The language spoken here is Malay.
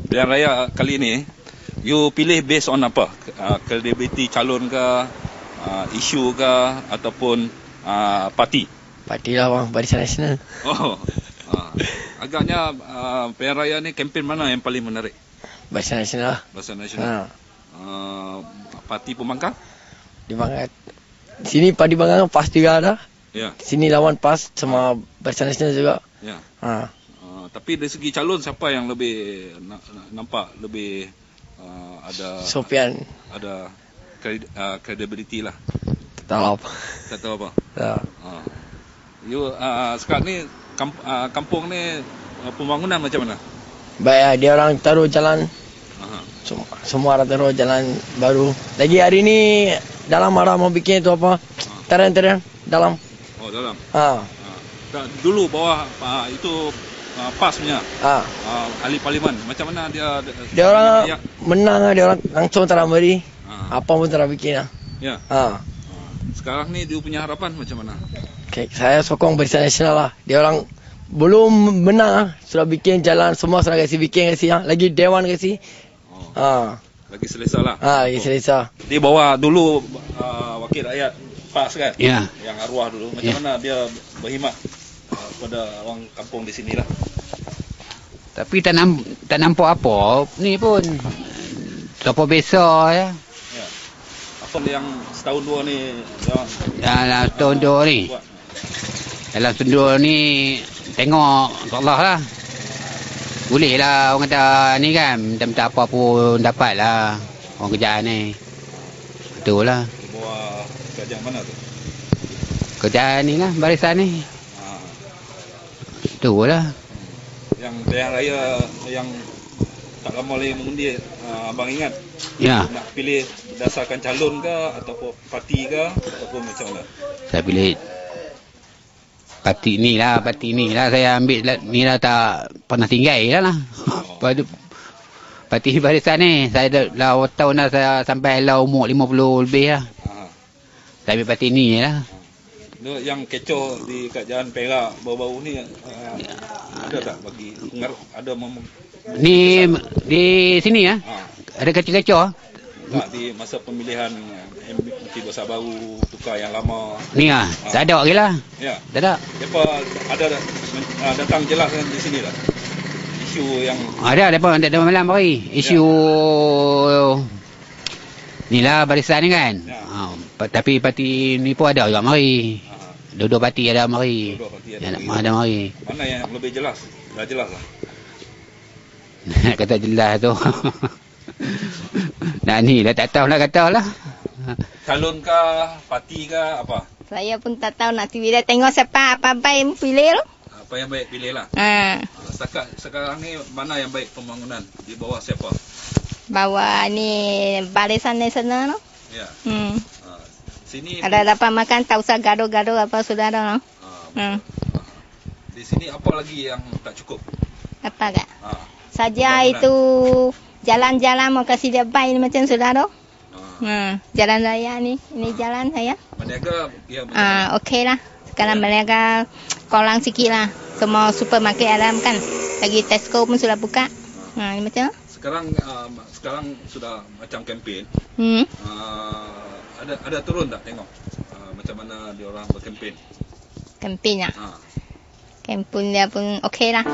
Pilihan raya kali ini, you pilih based on apa? Kredibiliti calon ke, isu ke, ataupun parti? Parti lah bang, Barisan Nasional. Oh, agaknya pilihan raya ni kempen mana yang paling menarik? Barisan Nasional. Barisan Nasional. Parti Pembangkang? Di Bangkang. Sini Parti Bangkang PAS juga ada. Ya. Sini lawan PAS sama Barisan Nasional juga. Ya. Tapi dari segi calon siapa yang lebih nampak lebih ada Sofian. Ada credibility lah. Tak tahu apa. Tak tahu apa. Tak. You sekarang ni kampung ni pembangunan macam mana? Baik, dia orang taruh jalan. Semua orang taruh jalan baru. Lagi hari ni dalam arah mau bikin tu apa? Teren dalam. Oh, dalam. Dulu bawah itu PAS punya. Ahli parlimen. Macam mana dia orang menang, dia orang langsung tak nak beri. Apa pun tak nak bikin lah. Ya. Sekarang ni dia punya harapan macam mana? Okay, saya sokong Barisan Nasional lah. Dia orang belum menang, sudah bikin jalan semua, sudah bikin lagi Dewan kasi. Lagi selesa lah. Lagi selesa. Dia bawa dulu wakil rakyat PAS kan? Ya. Yang arwah dulu. Macam mana dia berkhidmat pada orang kampung di sini lah. Tapi tak nampak apa ni pun. Apa biasa ya. Apa yang setahun dua ni dalam setahun dua ni. Dalam setahun dua ni tengok insya-Allah lah. Boleh lah orang kata ni kan, minta apa pun dapat lah orang kerjaan ni. Betul lah. Bawa kerjaan mana tu? Kerjaan ni lah, barisan ni. Betul lah. Yang pilihan raya yang tak lama lagi mengundi, abang ingat? Ya. Nak pilih berdasarkan calon ke, ataupun parti ke, ataupun macam mana? Saya pilih parti ni lah saya ambil ni lah, tak pernah tinggal lah. Parti barisan ni saya dah tahun dah saya sampai lah umur 50 lebih lah. Saya ambil parti ni lah. Yang kecoh di kat Jalan Perak baru-baru ni ada tak bagi ada ni di sini ya? Ada kecoh-kecoh di masa pemilihan MP Besar baru tukar yang lama ni lah. Tak ada lagi lah. Ya. Tak ada. Depa ada datang jelaskan di sini lah. Isu yang ada depa ada malam hari. Isu ni lah barisan ni kan. Ya. Tapi parti ni pun ada juga mari. Dua-dua parti ada mari. Ada mari. Mana yang lebih jelas? Dah jelas lah. Nak kata jelas tu. Nak ni dah tak tahu nak kata lah. Calon ke, parti ke, apa? Saya pun tak tahu nak pilih. Tengok siapa apa baik pilih lah. Apa yang baik pilih lah. Setakat sekarang ni mana yang baik pembangunan? Di bawah siapa? Bawah ni Barisan Nasional. Ya. Sini ada dapat makan, tak usah gaduh-gaduh apa sudah ada. Di sini apa lagi yang tak cukup? Apa kak? Saja itu jalan-jalan mau kasih dia baik macam sudah ada. Jalan raya ni, ini jalan saya. Meniaga ya. Okey lah. Sekarang meniaga kurang sikit lah. Semua supermarket ada kan. Lagi Tesco pun sudah buka. Ini macam. Sekarang sudah macam kempen. Ada turun tak tengok macam mana dia orang berkempen? Kempen ya. Kempen dia pun okey lah.